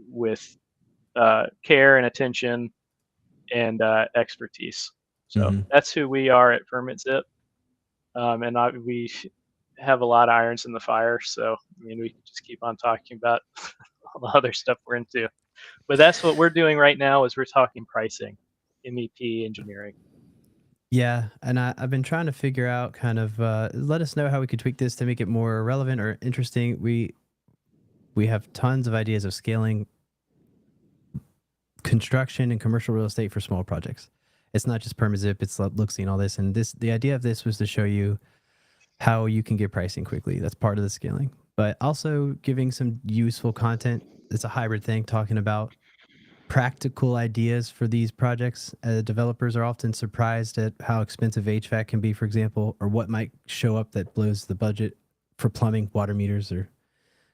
with care and attention and expertise. So that's who we are at PermitZip. And we have a lot of irons in the fire. So, I mean, we can just keep on talking about all the other stuff we're into. But that's what we're doing right now is we're talking pricing, MEP engineering. Yeah, and I've been trying to figure out kind of let us know how we could tweak this to make it more relevant or interesting. We have tons of ideas of scaling construction and commercial real estate for small projects. It's not just PermitZip, it's Looksee and all this. And the idea of this was to show you how you can get pricing quickly. That's part of the scaling, but also giving some useful content. It's a hybrid thing, talking about practical ideas for these projects. Developers are often surprised at how expensive HVAC can be, for example, or what might show up that blows the budget for plumbing. Water meters are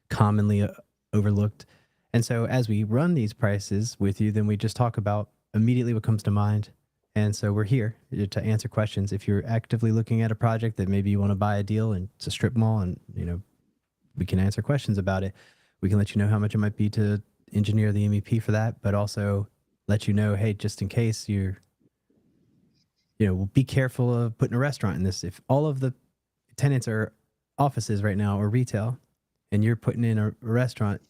commonly overlooked. And so as we run these prices with you, then we just talk about immediately what comes to mind. And so we're here to answer questions. If you're actively looking at a project that maybe you want to buy a deal and it's a strip mall, and we can answer questions about it. We can let you know how much it might be to engineer the MEP for that, but also let you know, hey, just in case be careful of putting a restaurant in this. If all of the tenants are offices right now or retail, and you're putting in a restaurant,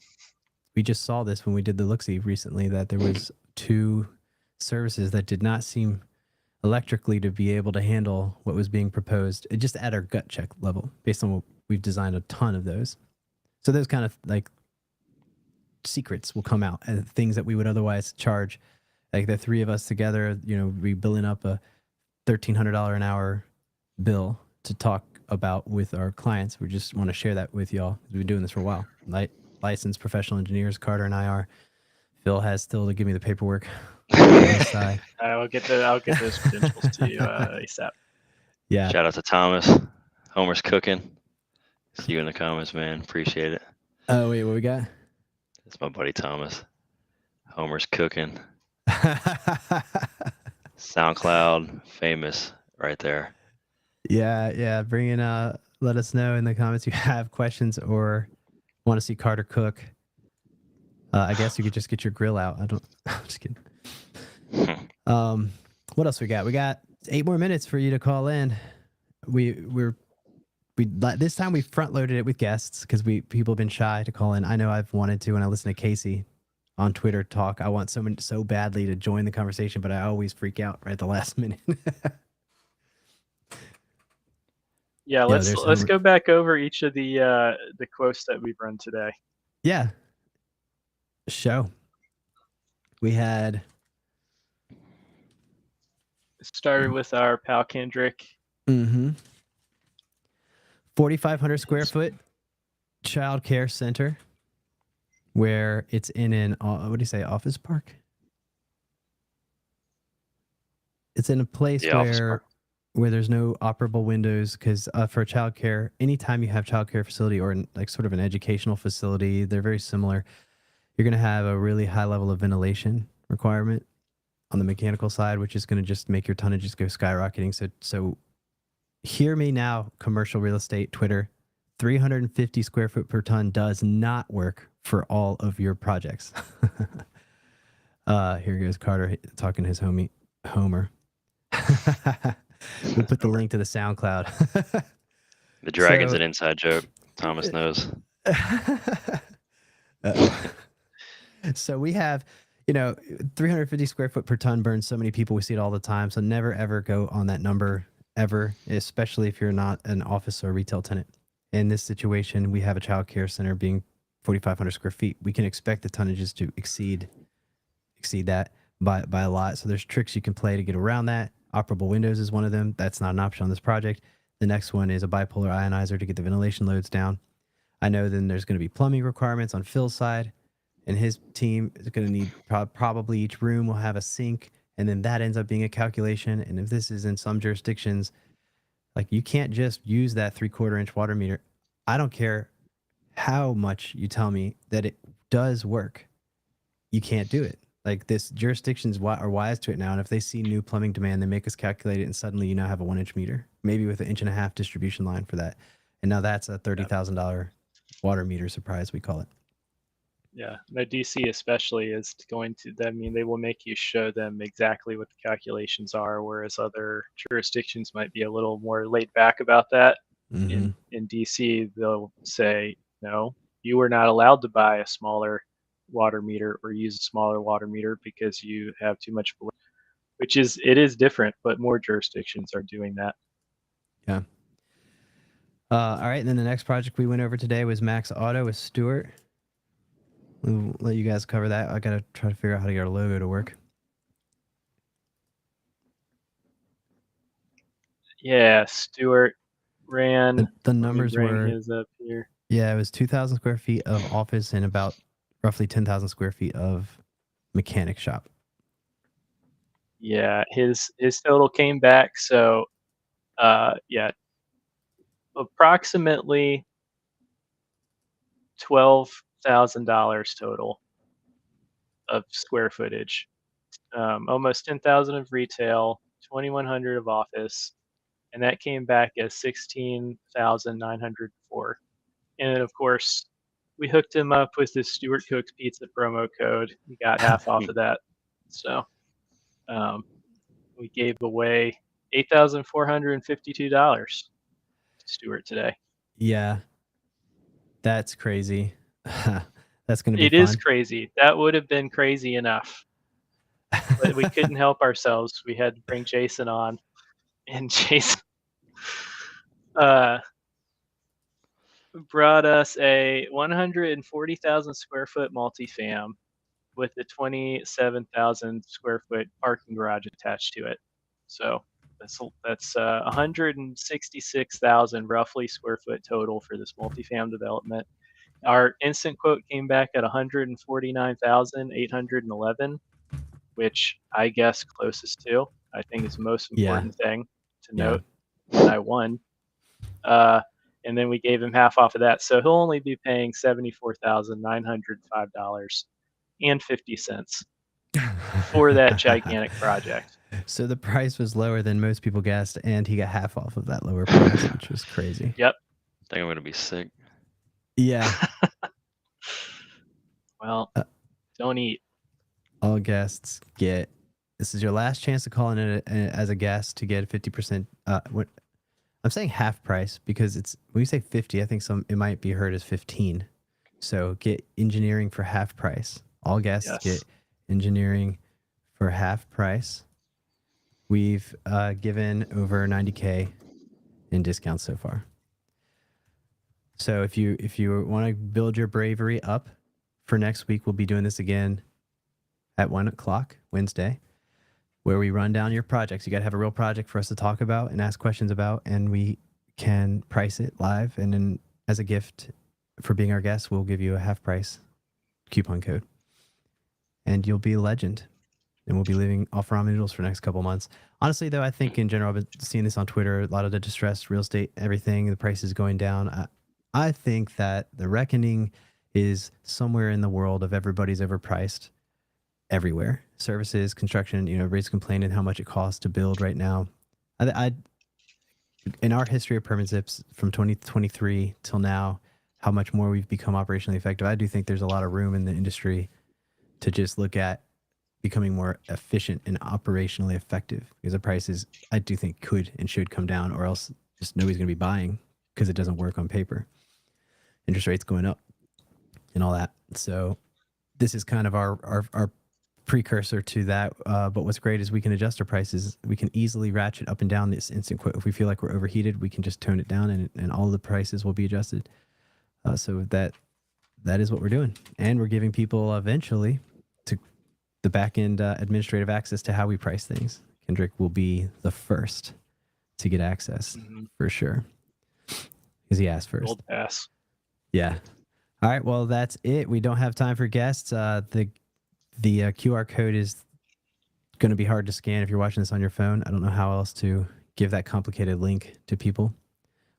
we just saw this when we did the Looksee recently, that there was 2 services that did not seem electrically to be able to handle what was being proposed. It just at our gut check level, based on what we've designed a ton of those. So those kind of like secrets will come out and things that we would otherwise charge, like the 3 of us together, we billing up a $1,300 an hour bill to talk about with our clients. We just want to share that with y'all. We've been doing this for a while. Licensed professional engineers, Carter and I are. Phil has still to give me the paperwork. I'll get those credentials to you ASAP. Yeah. Shout out to Thomas. Homer's cooking. See you in the comments, man. Appreciate it. Oh wait, what we got? It's my buddy Thomas. Homer's cooking. SoundCloud, famous right there. Yeah. Bring in. Let us know in the comments if you have questions or want to see Carter cook. I guess you could just get your grill out. I'm just kidding. What else we got? We got 8 more minutes for you to call in. We this time we front loaded it with guests because people have been shy to call in. I know I've wanted to when I listen to Casey on Twitter talk. I want someone so badly to join the conversation, but I always freak out right at the last minute. Yeah, let's go back over each of the quotes that we've run today. Yeah. Show. We had started with our pal Kendrick. 4,500 square foot child care center where it's in an office park. It's in a place where there's no operable windows, because for childcare, anytime you have childcare facility or like sort of an educational facility, they're very similar. You're going to have a really high level of ventilation requirement on the mechanical side, which is going to just make your tonnages go skyrocketing. So hear me now, commercial real estate Twitter, 350 square foot per ton does not work for all of your projects. Here goes Carter talking to his homie Homer. We'll put the link to the SoundCloud. The dragon's an inside joke. Thomas knows. So we have, 350 square foot per ton burns so many people. We see it all the time. So never, ever go on that number ever, especially if you're not an office or retail tenant. In this situation, we have a child care center being 4,500 square feet. We can expect the tonnages to exceed that by a lot. So there's tricks you can play to get around that. Operable windows is one of them. That's not an option on this project. The next one is a bipolar ionizer to get the ventilation loads down. I know then there's going to be plumbing requirements on Phil's side. and his team is going to need probably each room will have a sink, and then that ends up being a calculation. And if this is in some jurisdictions, like you can't just use that 3/4 inch water meter. I don't care how much you tell me that it does work. You can't do it. Like this jurisdictions are wise to it now. And if they see new plumbing demand, they make us calculate it. And suddenly you now have a 1-inch meter, maybe with an 1.5 inch distribution line for that. And now that's a $30,000 water meter surprise, we call it. Yeah, now DC especially is going to, I mean, they will make you show them exactly what the calculations are, whereas other jurisdictions might be a little more laid back about that. Mhm. In DC, they'll say, no, you are not allowed to buy a smaller water meter or use a smaller water meter because you have too much, which is, it is different, but more jurisdictions are doing that. Yeah. All right. And then the next project we went over today was Max Auto with Stuart. We'll let you guys cover that. I got to try to figure out how to get our logo to work. Yeah, Stuart ran. The let me numbers bring were, his up here. yeah, it was 2,000 square feet of office and about roughly 10,000 square feet of mechanic shop. Yeah, his total came back. So, yeah, approximately $12,000 total of square footage. Almost 10,000 of retail, 2,100 of office, and that came back as 16,904. And then, of course, we hooked him up with the Stuart Cook's Pizza promo code. He got half off of that. So we gave away $8,452 to Stuart today. Yeah. That's crazy. That's going to be It fun. is crazy. That would have been crazy enough. But we couldn't help ourselves. We had to bring Jason on. And Jason brought us a 140,000 square foot multifam with a 27,000 square foot parking garage attached to it. So that's 166,000 roughly square foot total for this multifam development. Our instant quote came back at 149,811, which I guess closest to. I think is the most important thing to note. And I won. And then we gave him half off of that, so he'll only be paying $74,905.50 for that gigantic project. So the price was lower than most people guessed, and he got half off of that lower price, which was crazy. Yep. I think I'm gonna be sick. Yeah. Well, don't eat. All guests get. This is your last chance to call in as a guest to get a 50%. What I'm saying half price because it's when you say 50, I think it might be heard as 15. So get engineering for half price. All guests get engineering for half price. We've given over 90K in discounts so far. So if you want to build your bravery up for next week, we'll be doing this again at 1 o'clock Wednesday, where we run down your projects. You got to have a real project for us to talk about and ask questions about, and we can price it live. And then as a gift for being our guest, we'll give you a half price coupon code, and you'll be a legend. And we'll be living off ramen noodles for the next couple months. Honestly, though, I think in general, I've been seeing this on Twitter, a lot of the distressed real estate, everything, the price is going down. I think that the reckoning is somewhere in the world of everybody's overpriced everywhere. Services, construction, everybody's complaining how much it costs to build right now. In our history of permit zips from 2023 till now, how much more we've become operationally effective. I do think there's a lot of room in the industry to just look at becoming more efficient and operationally effective, because the prices I do think could and should come down, or else just nobody's going to be buying because it doesn't work on paper. Interest rates going up and all that. So this is kind of our precursor to that. But what's great is we can adjust our prices. We can easily ratchet up and down this instant quote. If we feel like we're overheated, we can just tone it down, and all the prices will be adjusted. So that is what we're doing. And we're giving people eventually to the back end administrative access to how we price things. Kendrick will be the first to get access for sure, because he asked first. Gold pass. Yeah. All right, well, that's it. We don't have time for guests. The QR code is going to be hard to scan if you're watching this on your phone. I don't know how else to give that complicated link to people.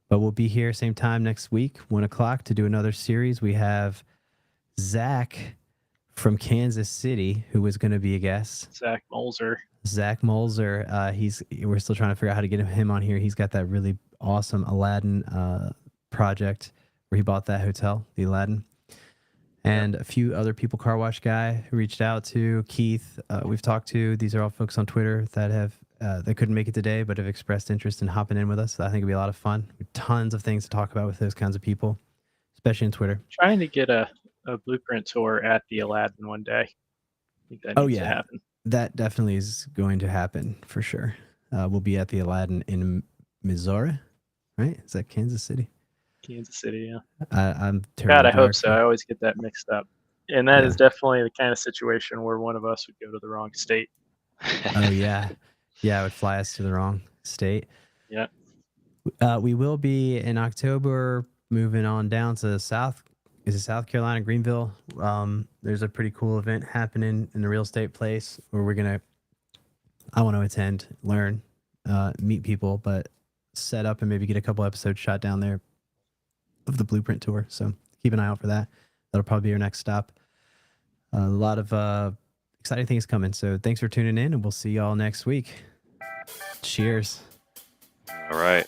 But we'll be here same time next week, 1 o'clock, to do another series. We have Zach from Kansas City, who was going to be a guest. Zach Molzer. Zach Molzer. We're still trying to figure out how to get him on here. He's got that really awesome Aladdin project where he bought that hotel, the Aladdin. And a few other people, Car Wash Guy, who reached out to, Keith, we've talked to. These are all folks on Twitter that have that couldn't make it today, but have expressed interest in hopping in with us. So I think it'll be a lot of fun. Tons of things to talk about with those kinds of people, especially in Twitter. Trying to get a blueprint tour at the Aladdin one day. I think that needs to happen. That definitely is going to happen for sure. We'll be at the Aladdin in Missouri, right? Is that Kansas City? Kansas City, yeah. I'm terrible. God, I hope with so. geography. I always get that mixed up. And that is definitely the kind of situation where one of us would go to the wrong state. Oh, yeah. Yeah, it would fly us to the wrong state. Yeah. We will be in October moving on down to South Carolina, Greenville. There's a pretty cool event happening in the real estate place where I want to attend, learn, meet people, but set up and maybe get a couple episodes shot down there of the Blueprint Tour. So keep an eye out for that. That'll probably be our next stop. A lot of exciting things coming. So thanks for tuning in, and we'll see y'all next week. Cheers. All right.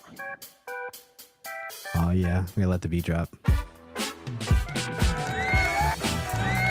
Oh, yeah. I'm going to let the beat drop.